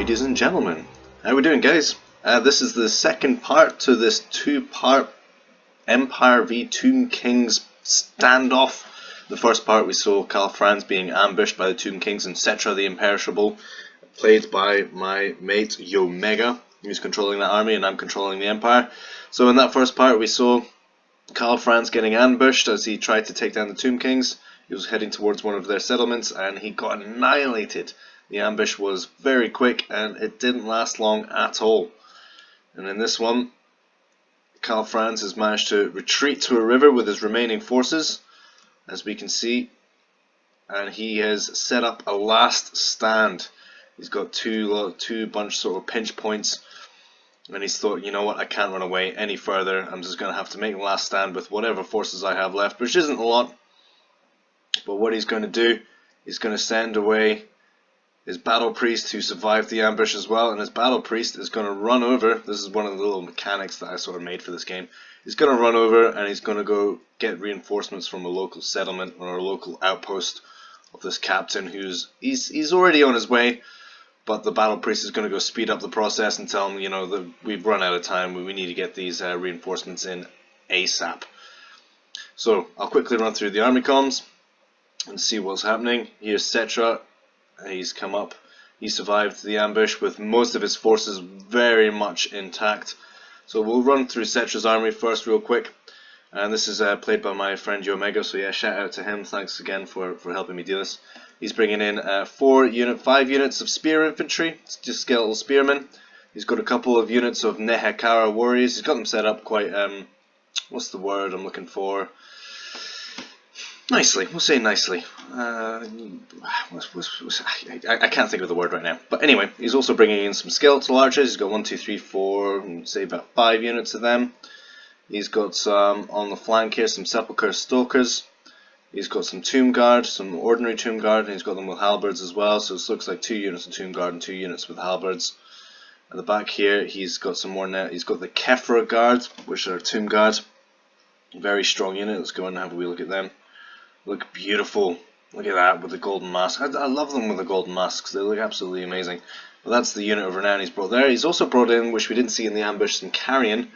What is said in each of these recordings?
ladies and gentlemen. How we doing, guys? This is the second part to this two-part Empire v Tomb Kings standoff. The first part we saw Karl Franz being ambushed by the Tomb Kings and Settra the Imperishable, played by my mate Omega. He's controlling that army and I'm controlling the Empire. So in that first part we saw Karl Franz getting ambushed as he tried to take down the Tomb Kings. He was heading towards one of their settlements and he got annihilated. The ambush was very quick and it didn't last long at all. And in this one, Karl Franz has managed to retreat to a river with his remaining forces, as we can see, and he has set up a last stand. He's got two bunch sort of pinch points, and he's thought, you know what, I can't run away any further. I'm just going to have to make the last stand with whatever forces I have left, which isn't a lot. But what he's going to do, he's going to send away his battle priest who survived the ambush as well, and his battle priest is going to run over. This is one of the little mechanics that I sort of made for this game. He's going to run over and he's going to go get reinforcements from a local settlement or a local outpost of this captain he's already on his way, but the battle priest is going to go speed up the process and tell him, you know, that we've run out of time, we need to get these reinforcements in ASAP. So I'll quickly run through the army comms and see what's happening. Here's Settra. He's come up. He survived the ambush with most of his forces very much intact. So we'll run through Settra's army first real quick. And this is played by my friend Omega, so yeah, shout out to him. Thanks again for helping me do this. He's bringing in 5 units of spear infantry, just skeletal spearmen. He's got a couple of units of Nehekara warriors. He's got them set up quite, what's the word I'm looking for? Nicely, we'll say nicely. I can't think of the word right now. But anyway, he's also bringing in some skeletal archers. He's got 1, 2, 3, 4, say about 5 units of them. He's got some on the flank here, some sepulchre stalkers. He's got some tomb guard, some ordinary tomb guard, and he's got them with halberds as well. So it looks like 2 units of tomb guard and 2 units with halberds. At the back here, he's got some more now. He's got the Kefra guard, which are tomb guard. Very strong unit. Let's go and have a wee look at them. Look beautiful. Look at that with the golden mask. I love them with the golden masks. They look absolutely amazing. But that's the unit of renown he's brought there. He's also brought in, which we didn't see in the ambush, some carrion.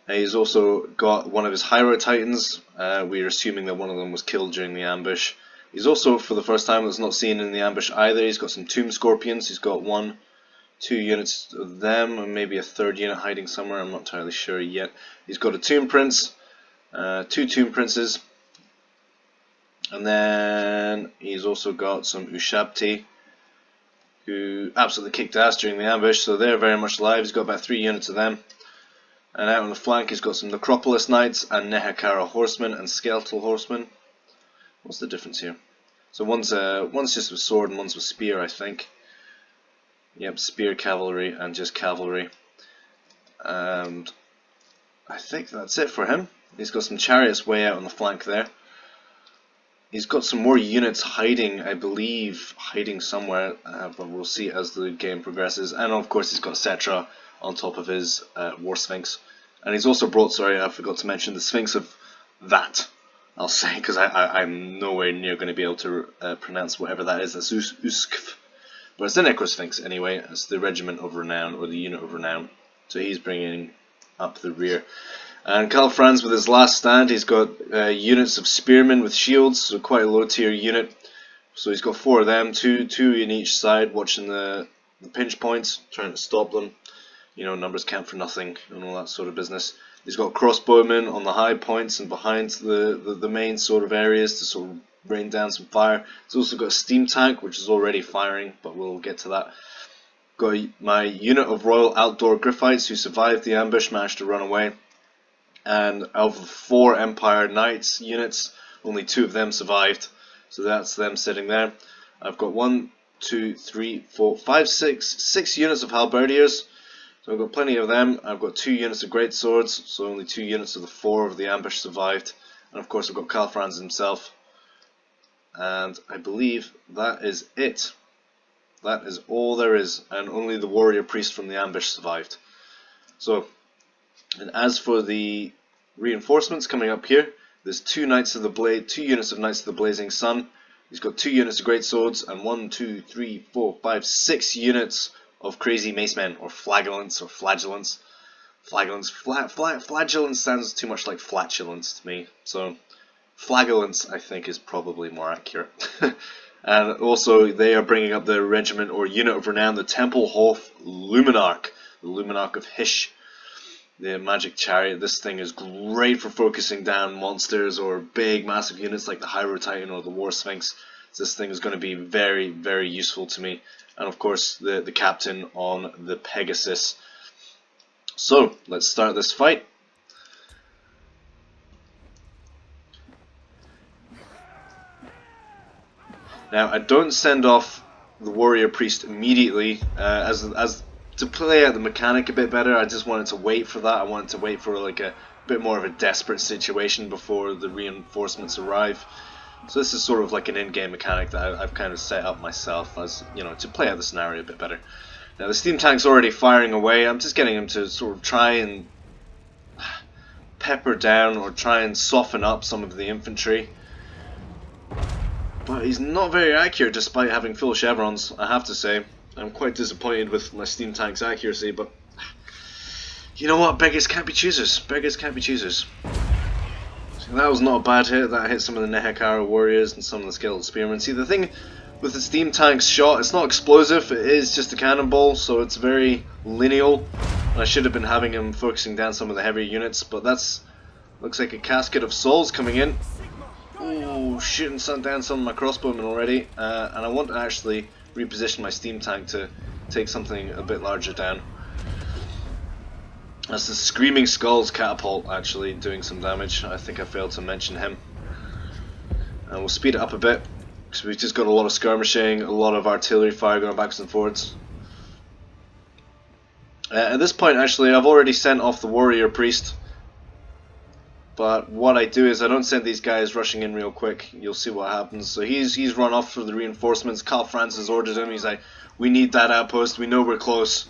He's also got one of his Hyro Titans. We're assuming that one of them was killed during the ambush. He's also, for the first time, that's not seen in the ambush either, he's got some Tomb Scorpions. He's got 1, 2 units of them, and maybe a 3rd unit hiding somewhere. I'm not entirely sure yet. He's got a Tomb Prince, 2 Tomb Princes. And then he's also got some Ushabti, who absolutely kicked ass during the ambush, so they're very much alive. He's got about 3 units of them. And out on the flank he's got some Necropolis Knights and Nehekara Horsemen and Skeletal Horsemen. What's the difference here? So one's just with sword and one's with spear, I think. Yep, spear cavalry and just cavalry. And I think that's it for him. He's got some chariots way out on the flank there. He's got some more units hiding, I believe, hiding somewhere, but we'll see as the game progresses. And of course he's got Settra on top of his War Sphinx. And he's also brought, sorry, I forgot to mention, the Sphinx of that, I'll say, because I'm nowhere near going to be able to pronounce whatever that is. That's Uskv. But it's the Necrosphinx anyway. It's the Regiment of Renown, or the Unit of Renown. So he's bringing up the rear. And Karl Franz with his last stand, he's got units of spearmen with shields, so quite a low tier unit. So he's got 4 of them, two in each side, watching the pinch points, trying to stop them. You know, numbers count for nothing and all that sort of business. He's got crossbowmen on the high points and behind the main sort of areas to sort of rain down some fire. He's also got a steam tank, which is already firing, but we'll get to that. Got my unit of Royal Outdoor Griffites who survived the ambush, managed to run away. And of the 4 Empire Knights units, only 2 of them survived. So that's them sitting there. I've got 1, 2, 3, 4, 5, 6 units of halberdiers. So I've got plenty of them. I've got 2 units of great swords, so only 2 units of the 4 of the ambush survived. And of course I've got Karl Franz himself. And I believe that is it. That is all there is, and only the warrior priest from the ambush survived. So, and as for the reinforcements coming up here, there's 2 units of Knights of the Blazing Sun. He's got 2 units of great swords and 1, 2, 3, 4, 5, 6 units of crazy macemen, or flagellants, or flagellants. Flagellants sounds too much like flatulence to me, so flagellants I think is probably more accurate. And also they are bringing up the regiment or unit of renown, the Templehof Luminarch, the Luminarch of Hish, the magic chariot. This thing is great for focusing down monsters or big massive units like the Hyro Titan or the War Sphinx. This thing is going to be very, very useful to me. And of course the captain on the Pegasus. So let's start this fight. Now I don't send off the warrior priest immediately as to play out the mechanic a bit better. I just wanted to wait for that. I wanted to wait for like a bit more of a desperate situation before the reinforcements arrive. So this is sort of like an in-game mechanic that I've kind of set up myself, as you know, to play out the scenario a bit better. Now the steam tank's already firing away. I'm just getting him to sort of try and pepper down or try and soften up some of the infantry. But he's not very accurate despite having full chevrons, I have to say. I'm quite disappointed with my steam tank's accuracy, but you know what? Beggars can't be choosers. Beggars can't be choosers. So that was not a bad hit. That hit some of the Nehekara warriors and some of the skeletal spearmen. See, the thing with the steam tank's shot, it's not explosive, it is just a cannonball, so it's very lineal. I should have been having him focusing down some of the heavier units, but that's looks like a casket of souls coming in. Ooh, shooting down some of my crossbowmen already, and I want to actually reposition my steam tank to take something a bit larger down. That's the Screaming Skulls catapult actually doing some damage. I think I failed to mention him. And we'll speed it up a bit, because we've just got a lot of skirmishing, a lot of artillery fire going backwards and forwards. At this point actually I've already sent off the warrior priest. But what I do is I don't send these guys rushing in real quick. You'll see what happens. So he's run off for the reinforcements. Karl Franz has ordered him. He's like, we need that outpost. We know we're close.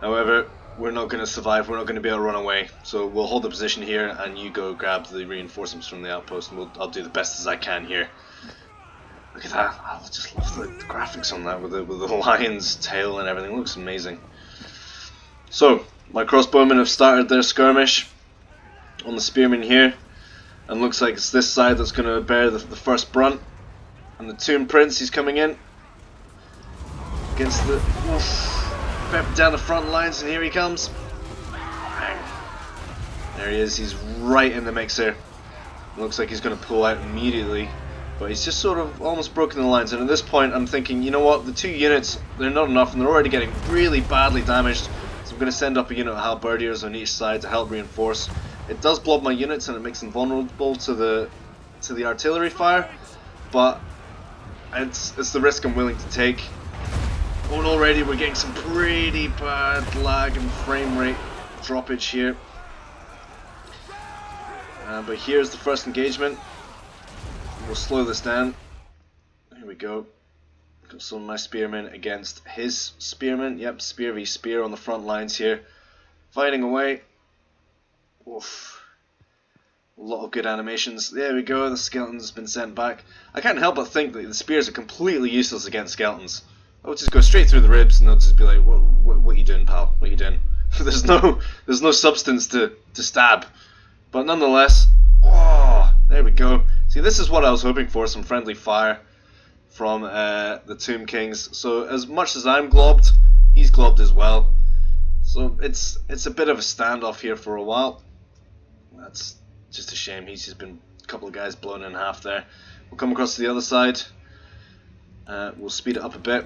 However, we're not going to survive. We're not going to be able to run away. So we'll hold the position here, and you go grab the reinforcements from the outpost, and I'll do the best as I can here. Look at that. I just love the graphics on that with the lion's tail and everything. It looks amazing. So my crossbowmen have started their skirmish on the spearmen here, and looks like it's this side that's going to bear the first brunt. And the Tomb Prince, he's coming in against the pepper down the front lines, and here he comes. Bang. There he is. He's right in the mix here. Looks like he's going to pull out immediately, but he's just sort of almost broken the lines. And at this point I'm thinking, you know what, the 2 units, they're not enough, and they're already getting really badly damaged, so I'm going to send up a unit of halberdiers on each side to help reinforce. It does blob my units and it makes them vulnerable to the artillery fire, but it's the risk I'm willing to take. Oh, and already we're getting some pretty bad lag and frame rate droppage here. But here's the first engagement. We'll slow this down. Here we go. Got some of my spearmen against his spearmen. Yep, spear v spear on the front lines here. Fighting away. Oof. A lot of good animations. There we go, the skeleton's been sent back. I can't help but think that the spears are completely useless against skeletons. I'll just go straight through the ribs and they'll just be like, what you doing, pal? What you doing? there's no substance to stab. But nonetheless, oh, there we go. See, this is what I was hoping for, some friendly fire from the Tomb Kings. So as much as I'm globbed, he's globbed as well. So it's a bit of a standoff here for a while. That's just a shame. He's just been a couple of guys blown in half there. We'll come across to the other side. We'll speed it up a bit.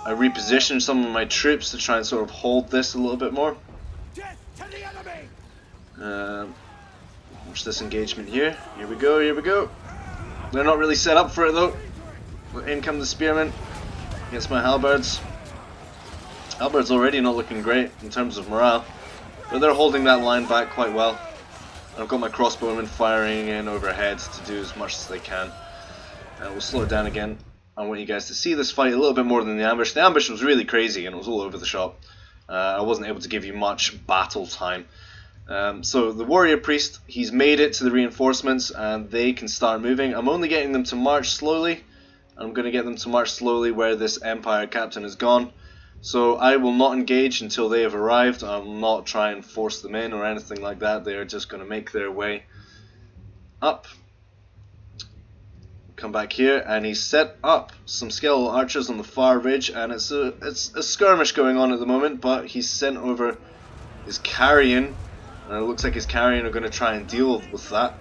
I reposition some of my troops to try and sort of hold this a little bit more. Watch this engagement here. Here we go, here we go. They're not really set up for it though. In come the spearmen against my halberds. Halberds already not looking great in terms of morale, but they're holding that line back quite well. I've got my crossbowmen firing in overhead to do as much as they can. We'll slow it down again. I want you guys to see this fight a little bit more than the ambush. The ambush was really crazy and it was all over the shop. I wasn't able to give you much battle time. So the warrior priest, he's made it to the reinforcements and they can start moving. I'm only getting them to march slowly I'm going to get them to march slowly where this Empire captain is gone. So I will not engage until they have arrived. I will not try and force them in or anything like that. They are just going to make their way up. Come back here, and he's set up some skeletal archers on the far ridge, and it's a skirmish going on at the moment, but he's sent over his carrion, and it looks like his carrion are going to try and deal with that.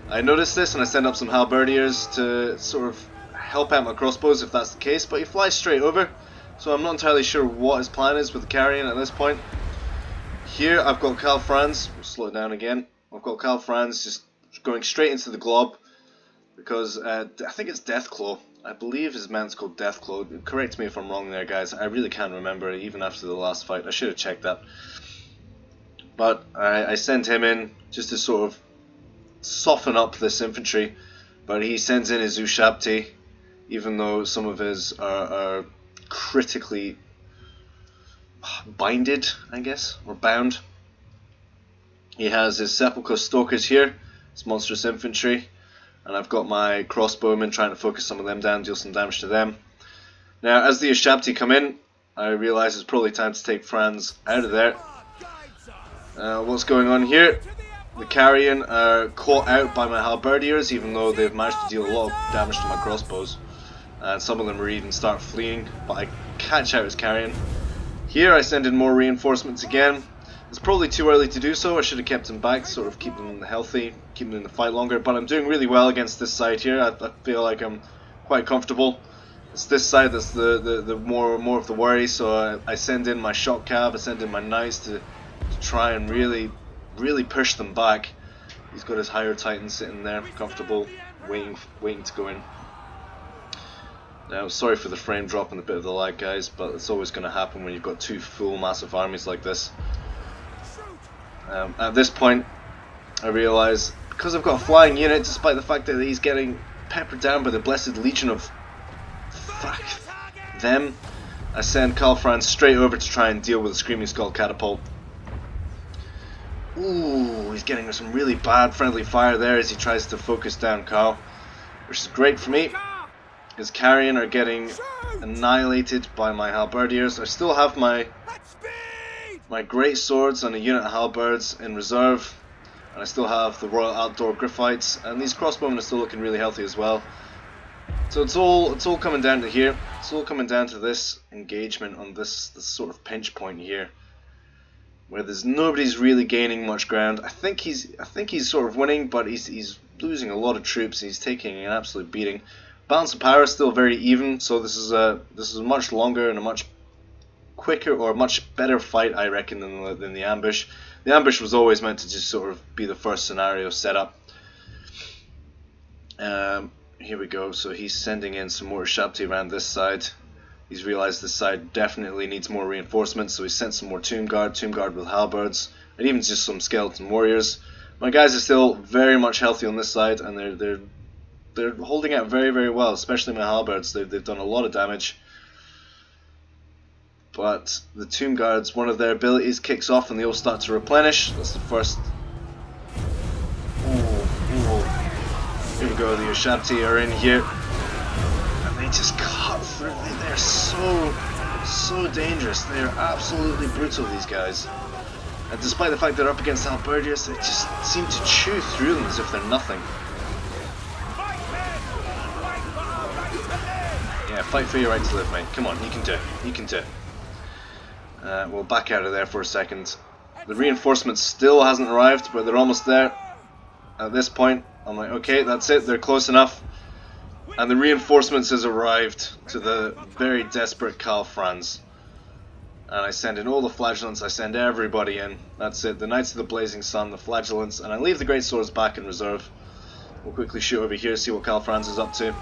I noticed this, and I send up some halberdiers to sort of help out my crossbows if that's the case, but he flies straight over, so I'm not entirely sure what his plan is with the carrion at this point. Here I've got Karl Franz, we'll slow it down again, I've got Karl Franz just going straight into the glob, because I think it's Deathclaw. I believe his man's called Deathclaw. Correct me if I'm wrong there, guys. I really can't remember, even after the last fight. I should have checked that. But I sent him in just to sort of soften up this infantry. But he sends in his Ushabti, even though some of his are critically binded, I guess, or bound. He has his Sepulchre Stalkers here, his monstrous infantry. And I've got my crossbowmen trying to focus some of them down, deal some damage to them. Now, as the Ushabti come in, I realise it's probably time to take Franz out of there. What's going on here? The carrion are caught out by my halberdiers, even though they've managed to deal a lot of damage to my crossbows. And some of them are even start fleeing, but I catch out his carrion. Here I send in more reinforcements again. It's probably too early to do so. I should have kept him back, sort of keep them healthy, keep them in the fight longer. But I'm doing really well against this side here. I feel like I'm quite comfortable. It's this side that's the more of the worry. So I send in my shock cab, I send in my knights to try and really push them back. He's got his higher titan sitting there, comfortable, waiting to go in. Now, sorry for the frame drop and a bit of the lag, guys, but it's always going to happen when you've got two full massive armies like this. At this point, I realise, because I've got a flying unit, despite the fact that he's getting peppered down by the Blessed Legion of them, I send Karl Franz straight over to try and deal with the Screaming Skull Catapult. Ooh, he's getting some really bad friendly fire there as he tries to focus down Karl, which is great for me. His carrion are getting annihilated by my halberdiers. I still have my great swords and a unit of halberds in reserve, and I still have the Royal Outdoor Griffites, and these crossbowmen are still looking really healthy as well. So it's all coming down to here. It's all coming down to this engagement on this sort of pinch point here, where nobody's really gaining much ground. I think he's sort of winning, but he's losing a lot of troops. He's taking an absolute beating. Balance of power is still very even, so this is a much longer and a much quicker or much better fight, I reckon, than the ambush. The ambush was always meant to just sort of be the first scenario set up. Here we go. So he's sending in some more Ushabti around this side. He's realised this side definitely needs more reinforcements, so he sent some more Tomb Guard with halberds, and even just some skeleton warriors. My guys are still very much healthy on this side, and they're holding out very, very well, especially my halberds. They've done a lot of damage. But the Tomb Guards, one of their abilities kicks off and they all start to replenish. That's the first. Here we go, the Ushabti are in here. And they just cut through. They're so dangerous. They are absolutely brutal, these guys. And despite the fact they're up against halberdiers, they just seem to chew through them as if they're nothing. Yeah, fight for your right to live, mate. Come on, you can do it. You can do it. We'll back out of there for a second. The reinforcement still hasn't arrived, but they're almost there. At this point, I'm like, okay, that's it. They're close enough. And the reinforcements has arrived to the very desperate Karl Franz. And I send in all the flagellants. I send everybody in. That's it. The Knights of the Blazing Sun, the flagellants, and I leave the great swords back in reserve. We'll quickly shoot over here, see what Karl Franz is up to.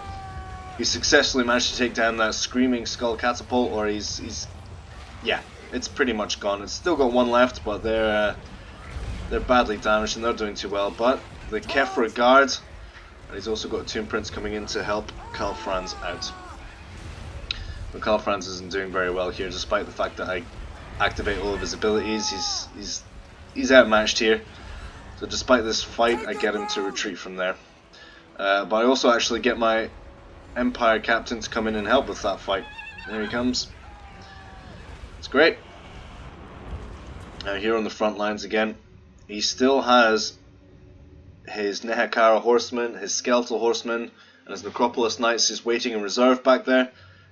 He successfully managed to take down that Screaming Skull Catapult, or yeah, it's pretty much gone. It's still got one left, but they're badly damaged and they're doing too well. But the Kefra Guard, and he's also got a Tomb Prince coming in to help Karl Franz out. But Karl Franz isn't doing very well here, despite the fact that I activate all of his abilities. He's outmatched here. So despite this fight, I get him to retreat from there. But I also actually get my Empire captain to come in and help with that fight. There he comes. It's great. Now here on the front lines again, he still has his Nehekara horsemen, his skeletal horsemen, and his Necropolis knights just waiting in reserve back there.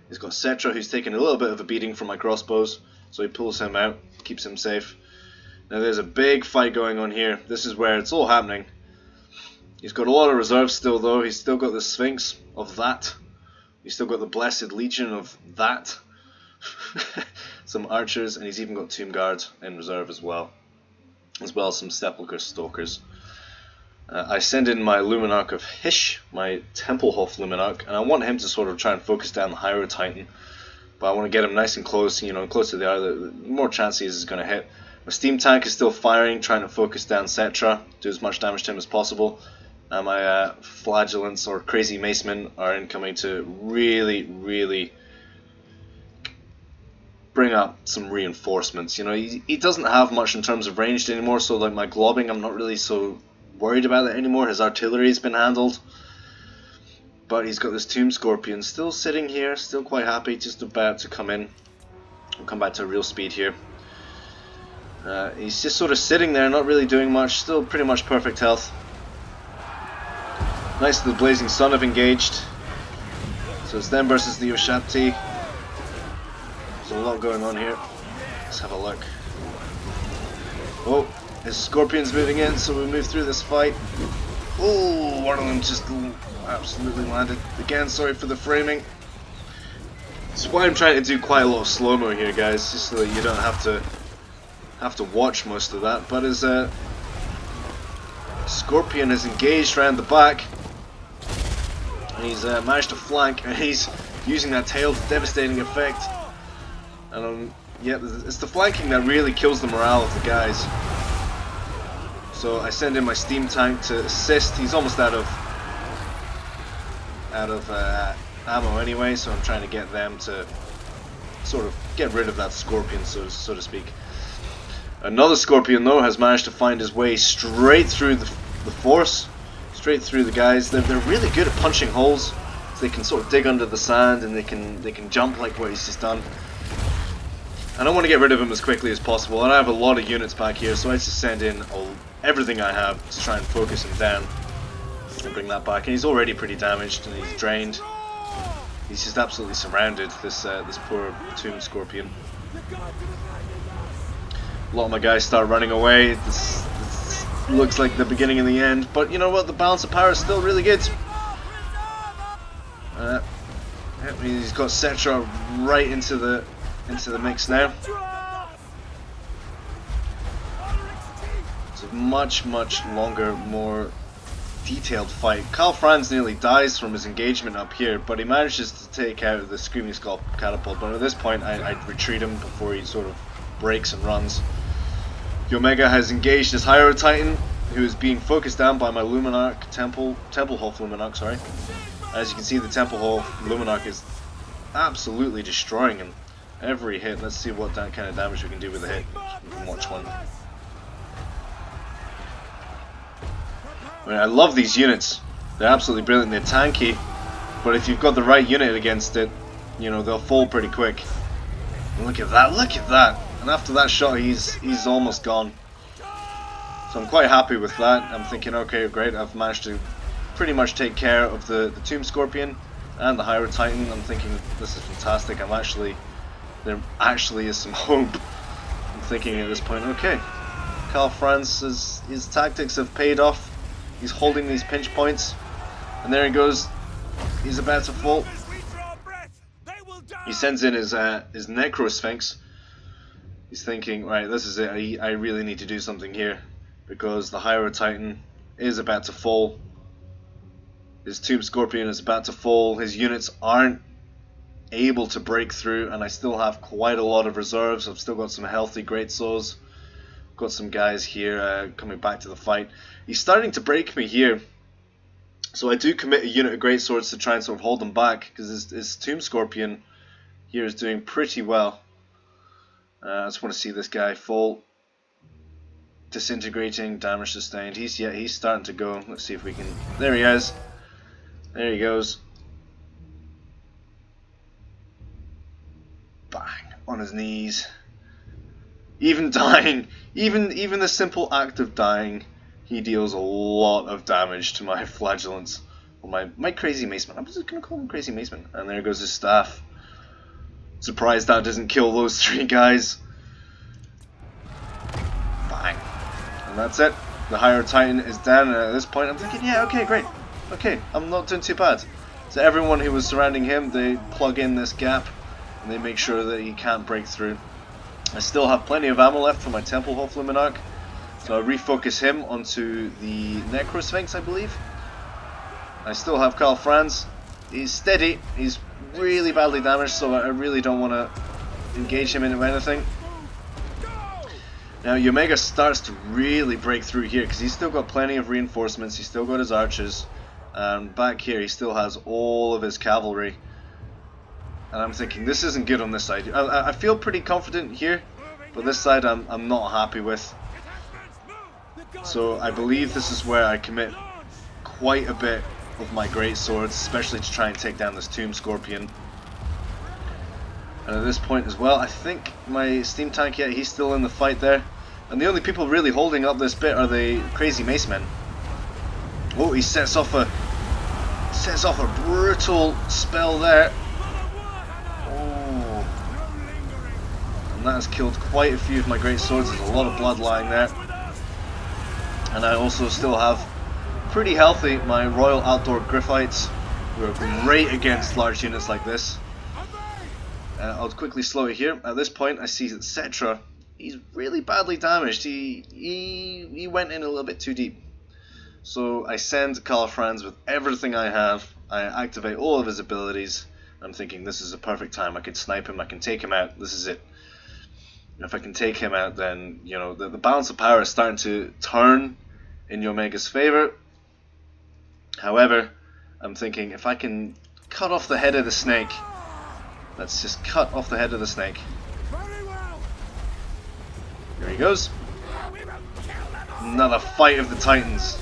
He's got Settra, who's taken a little bit of a beating from my crossbows, so he pulls him out, keeps him safe. Now there's a big fight going on here. This is where it's all happening. He's got a lot of reserves still though. He's still got the Sphinx of that. He's still got the Blessed Legion of that. Some archers, and he's even got Tomb Guards in reserve as well as some Sepulchre Stalkers. I send in my Luminarch of Hish, my Templehof Luminarch, and I want him to sort of try and focus down the Hyrule Titan. But I want to get him nice and close, you know, close to the eye, the more chance he is going to hit. My Steam Tank is still firing, trying to focus down Settra, do as much damage to him as possible. And my Flagellants or Crazy Macemen are incoming to really bring up some reinforcements. You know, he doesn't have much in terms of ranged anymore, so like my globbing, I'm not really so worried about it anymore. His artillery's been handled. But he's got this Tomb Scorpion still sitting here, still quite happy, just about to come in. We'll come back to real speed here. He's just sort of sitting there, not really doing much, still pretty much perfect health. Knights of the Blazing Sun have engaged. So it's them versus the Oshapti. There's a lot going on here. Let's have a look. Oh, his Scorpion's moving in, so we move through this fight. Oh, one of them just absolutely landed. Again, sorry for the framing. That's why I'm trying to do quite a lot of slow-mo here, guys, just so that you don't have to watch most of that. But his Scorpion is engaged around the back, and he's managed to flank, and he's using that tail to devastating effect. And yeah, it's the flanking that really kills the morale of the guys. So I send in my Steam Tank to assist. He's almost out of ammo anyway, so I'm trying to get them to sort of get rid of that Scorpion, so to speak. Another Scorpion though has managed to find his way straight through the force, straight through the guys. They're really good at punching holes. So they can sort of dig under the sand, and they can jump like what he's just done. And I want to get rid of him as quickly as possible, and I have a lot of units back here, so I just send in everything I have to try and focus him down and bring that back. And he's already pretty damaged, and he's drained. He's just absolutely surrounded, this poor Tomb Scorpion. A lot of my guys start running away. This looks like the beginning of the end, but you know what? The balance of power is still really good. He's got Settra right into the mix now. It's a much longer, more detailed fight. Karl Franz nearly dies from his engagement up here, but he manages to take out the Screaming Skull catapult. But at this point, I'd retreat him before he sort of breaks and runs. The Omega has engaged his Hyrule Titan, who is being focused down by my Luminarch, Templehof Luminarch, sorry. As you can see, the Templehof Luminarch is absolutely destroying him. Every hit. Let's see what kind of damage we can do with a hit. We can watch one. I mean, I love these units. They're absolutely brilliant. They're tanky, but if you've got the right unit against it, you know, they'll fall pretty quick. And look at that! Look at that! And after that shot, he's almost gone. So I'm quite happy with that. I'm thinking, okay, great. I've managed to pretty much take care of the Tomb Scorpion and the Hyrule Titan. I'm thinking this is fantastic. There actually is some hope. I'm thinking at this point, okay, Karl Franz, his tactics have paid off. He's holding these pinch points, and there he goes. He's about to fall. He sends in his Necro Sphinx. He's thinking, right, this is it. I really need to do something here, because the Hyrule Titan is about to fall. His Tomb Scorpion is about to fall. His units aren't able to break through, and I still have quite a lot of reserves. I've still got some healthy great swords. Got some guys here coming back to the fight. He's starting to break me here, so I do commit a unit of great swords to try and sort of hold him back, because his Tomb Scorpion here is doing pretty well. I just want to see this guy fall. Disintegrating, damage sustained. He's starting to go. Let's see if we can. There he is. There he goes. Bang! On his knees. Even dying, even the simple act of dying, he deals a lot of damage to my flagellants. Well, my crazy maceman. I was just going to call him crazy maceman. And there goes his staff. Surprised that doesn't kill those 3 guys. Bang. And that's it. The higher titan is down, and at this point I'm thinking, yeah, okay, great. Okay, I'm not doing too bad. So everyone who was surrounding him, they plug in this gap, and they make sure that he can't break through. I still have plenty of ammo left for my Temple Hofluminarch, so I refocus him onto the Necrosphinx, I believe. I still have Karl Franz. He's steady, he's really badly damaged, so I really don't want to engage him into anything. Now Omega starts to really break through here because he's still got plenty of reinforcements, he's still got his archers, and back here he still has all of his cavalry. And I'm thinking this isn't good on this side. I feel pretty confident here, but this side I'm not happy with. So I believe this is where I commit quite a bit of my great swords, especially to try and take down this Tomb Scorpion. And at this point as well, I think my steam tank, yeah, he's still in the fight there. And the only people really holding up this bit are the crazy macemen. Oh, he sets off a brutal spell there. Oh, and that has killed quite a few of my great swords. There's a lot of blood lying there. And I also still have pretty healthy my Royal Outdoor Griffites, who are great against large units like this. I'll quickly slow it here. At this point I see that Settra, he's really badly damaged. He went in a little bit too deep. So I send Karl Franz with everything I have. I activate all of his abilities. I'm thinking this is a perfect time. I can snipe him, I can take him out. This is it. And if I can take him out, then you know the balance of power is starting to turn in Omega's favor. However, I'm thinking if I can cut off the head of the snake. Let's just cut off the head of the snake. Here he goes. Another fight of the Titans.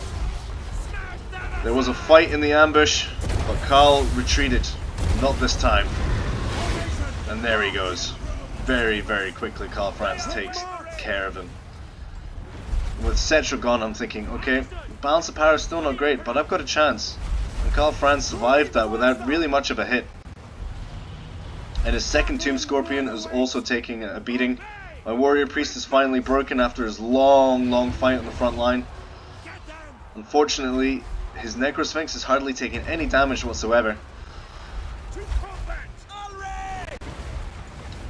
There was a fight in the ambush, but Karl retreated. Not this time. And there he goes. Very, very quickly Karl Franz takes care of him. With Settra gone, I'm thinking, okay, balance of power is still not great, but I've got a chance. And Karl Franz survived that without really much of a hit. And his second Tomb Scorpion is also taking a beating. My Warrior Priest is finally broken after his long fight on the front line. Unfortunately, his Necrosphinx is hardly taking any damage whatsoever.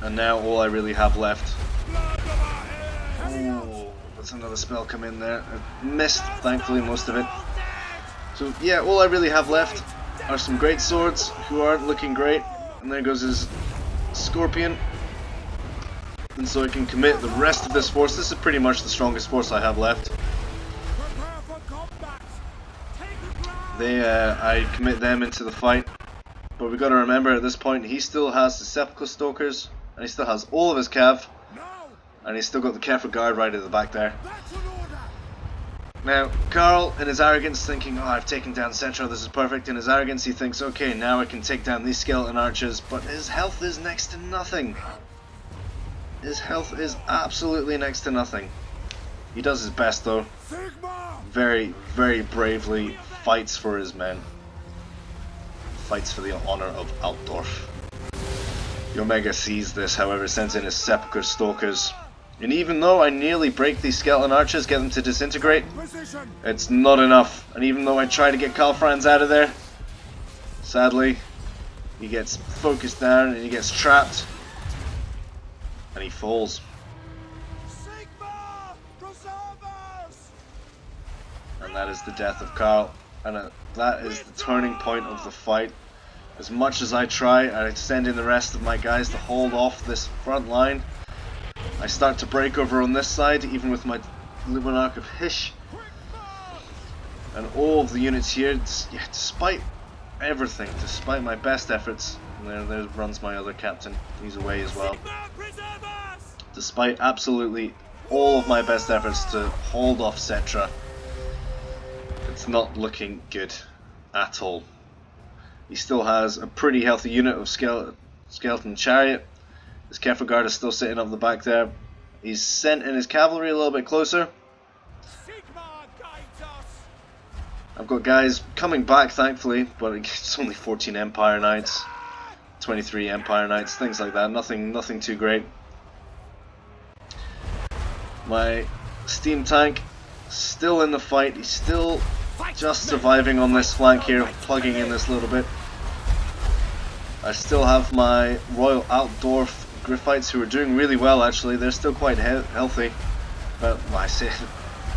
And now all I really have left. Oh, that's another spell come in there. I missed, thankfully, most of it. So yeah, all I really have left are some great swords who aren't looking great. And there goes his Scorpion. And so I can commit the rest of this force. This is pretty much the strongest force I have left. I commit them into the fight. But we've got to remember at this point he still has the Sepulchre Stalkers. And he still has all of his cav. And he's still got the Kefir Guard right at the back there. Now, Karl, in his arrogance, thinking, oh, I've taken down Settra, this is perfect. In his arrogance, he thinks, okay, now I can take down these skeleton archers, but his health is next to nothing. His health is absolutely next to nothing. He does his best, though. Very, very bravely fights for his men. Fights for the honor of Altdorf. Omega sees this, however, sends in his Sepulchre Stalkers. And even though I nearly break these skeleton archers, get them to disintegrate, it's not enough. And even though I try to get Karl Franz out of there, sadly, he gets focused down and he gets trapped. And he falls. And that is the death of Karl. And that is the turning point of the fight. As much as I try, I send in the rest of my guys to hold off this front line. I start to break over on this side, even with my Luminarch of Hysh. And all of the units here, yeah, despite everything, despite my best efforts, and there runs my other captain, he's away as well. Despite absolutely all of my best efforts to hold off Settra, it's not looking good at all. He still has a pretty healthy unit of Skeleton Chariot. His Kefir guard is still sitting up the back there. He's sent in his cavalry a little bit closer. I've got guys coming back, thankfully, but it's only 14 Empire Knights, 23 Empire Knights, things like that. Nothing too great. My steam tank still in the fight. He's still just surviving on this flank here, plugging in this little bit. I still have my Royal Outdoor Griffites who are doing really well, actually. They're still quite healthy, but well, I say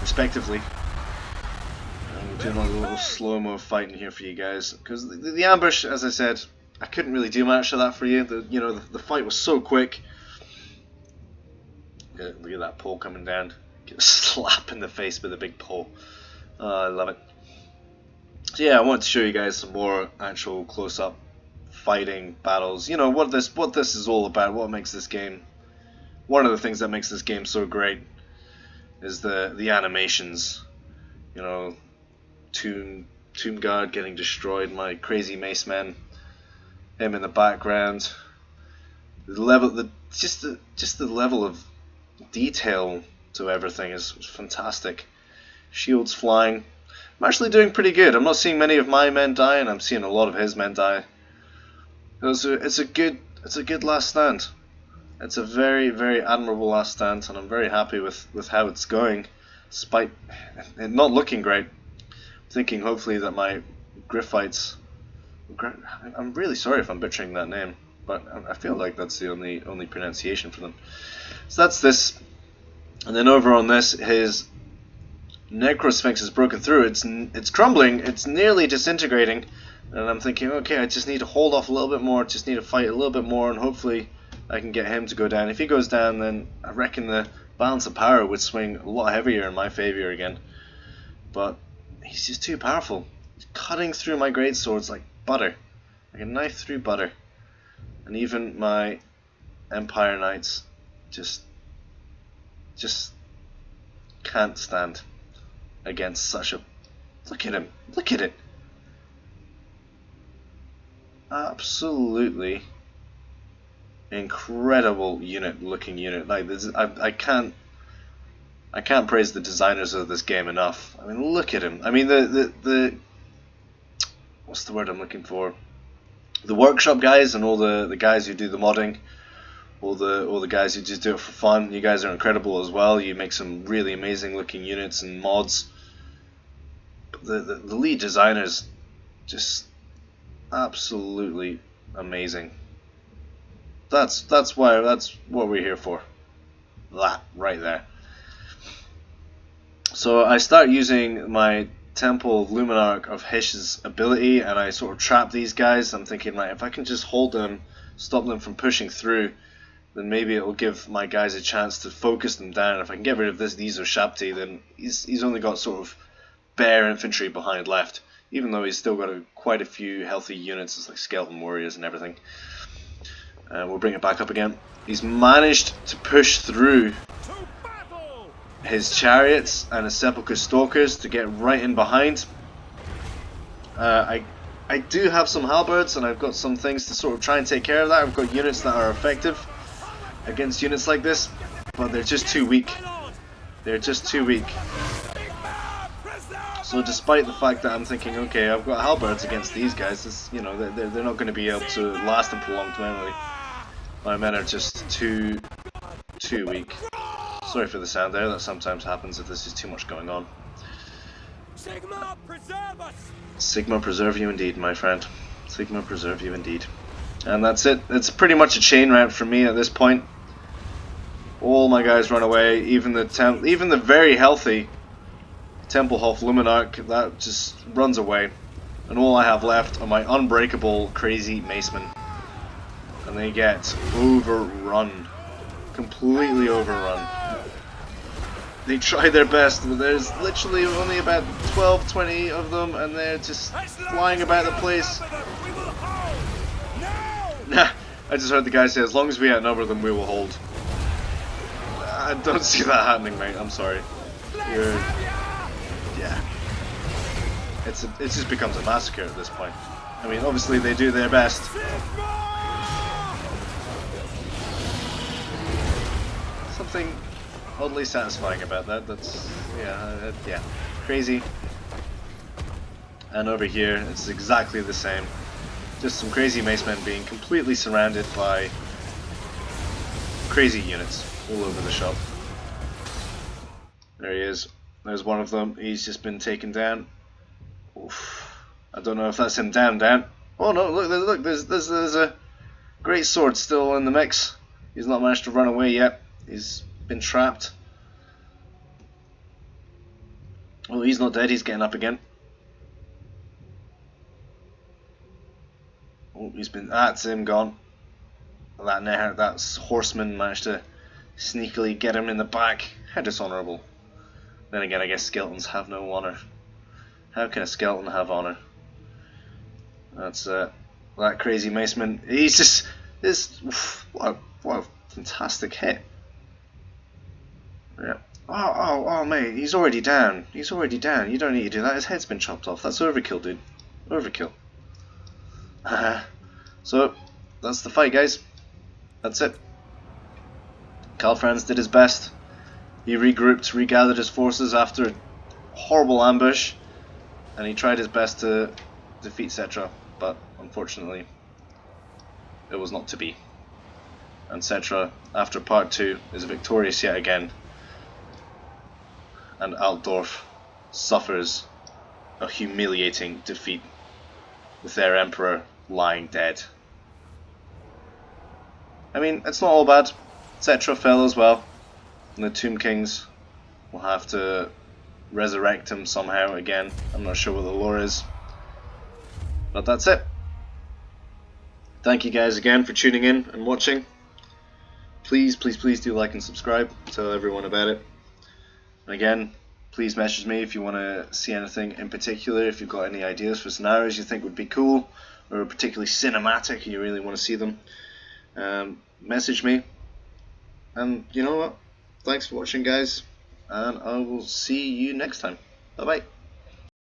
respectively. I'm doing a little slow-mo fighting here for you guys, because the ambush, as I said, I couldn't really do much of that for you. The fight was so quick. Look at that pole coming down. Get a slap in the face with a big pole. I love it. So yeah, I wanted to show you guys some more actual close-up fighting battles. You know what this is all about. What makes this game? One of the things that makes this game so great is the animations. You know, Tomb Guard getting destroyed. My crazy mace man. Him in the background. The level, just the level of detail to everything is fantastic. Shields flying. I'm actually doing pretty good. I'm not seeing many of my men die, and I'm seeing a lot of his men die. It's a good last stand. It's a very, very admirable last stand, and I'm very happy with how it's going, despite it not looking great. I'm thinking hopefully that my Griffites. I'm really sorry if I'm butchering that name, but I feel like that's the only pronunciation for them. So that's this, and then over on this, his Necrosphinx is broken through. It's crumbling. It's nearly disintegrating, and I'm thinking, okay, I just need to hold off a little bit more. Just need to fight a little bit more, and hopefully I can get him to go down. If he goes down, then I reckon the balance of power would swing a lot heavier in my favor again. But he's just too powerful. He's cutting through my greatswords like butter, like a knife through butter, and even my Empire Knights just can't stand against such a... Look at him. Look at it. Absolutely incredible looking unit. Like this, I can't praise the designers of this game enough. I mean, look at him. I mean, the what's the word I'm looking for? The workshop guys and all the guys who do the modding, all the guys who just do it for fun. You guys are incredible as well. You make some really amazing looking units and mods. But the lead designers, just absolutely amazing. That's what we're here for. That right there. So I start using my Temple Luminarch of Hish's ability, and I sort of trap these guys. I'm thinking, right, if I can just hold them, stop them from pushing through, then maybe it will give my guys a chance to focus them down. If I can get rid of these Urshabti, then he's only got sort of bare infantry behind left, even though he's still got quite a few healthy units, it's like skeleton warriors and everything. We'll bring it back up again. He's managed to push through his chariots and his Sepulchre Stalkers to get right in behind. I do have some halberds, and I've got some things to sort of try and take care of that. I've got units that are effective against units like this, but they're just too weak. They're just too weak. So despite the fact that I'm thinking, okay, I've got halberds against these guys, they're not going to be able to last and prolonged memory. My men are just too weak. Sorry for the sound there, that sometimes happens if this is too much going on. Sigma, preserve us! Sigma preserve you indeed, my friend. Sigma preserve you indeed. And that's it. It's pretty much a chain route for me at this point. All my guys run away, even the very healthy Templehof Luminarch, that just runs away. And all I have left are my unbreakable crazy macemen. And they get overrun. Completely overrun. They try their best, but there's literally only about 12-20 of them, and they're just flying about the place. Nah, I just heard the guy say, as long as we outnumber them, we will hold. I don't see that happening, mate. I'm sorry. Yeah. It just becomes a massacre at this point. I mean, obviously they do their best. something oddly satisfying about that. That's yeah, crazy. And over here, it's exactly the same. Just some crazy macemen being completely surrounded by crazy units all over the shop. There he is. There's one of them. He's just been taken down. Oof. I don't know if that's him down. Oh no! Look! There's a great sword still in the mix. He's not managed to run away yet. He's been trapped. Oh, he's not dead. He's getting up again. Oh, he's been. That's him gone. That horseman managed to sneakily get him in the back. How dishonourable. Then again, I guess skeletons have no honour. How can a skeleton have honour? That's that crazy maceman. He's just what a fantastic hit. Yeah. Oh, mate, he's already down. He's already down. You don't need to do that. His head's been chopped off. That's overkill, dude. Overkill. So that's the fight, guys. That's it. Karl Franz did his best. He regrouped, regathered his forces after a horrible ambush, and he tried his best to defeat Settra, but unfortunately it was not to be. And Settra, after part 2, is victorious yet again, and Altdorf suffers a humiliating defeat with their emperor lying dead. I mean, it's not all bad. Settra fell as well, and the Tomb Kings will have to resurrect him somehow again. I'm not sure what the lore is. But that's it. Thank you guys again for tuning in and watching. Please do like and subscribe. Tell everyone about it. And again, please message me if you want to see anything in particular, if you've got any ideas for scenarios you think would be cool, or particularly cinematic and you really want to see them. Message me. And you know what? Thanks for watching, guys. And I will see you next time. Bye bye.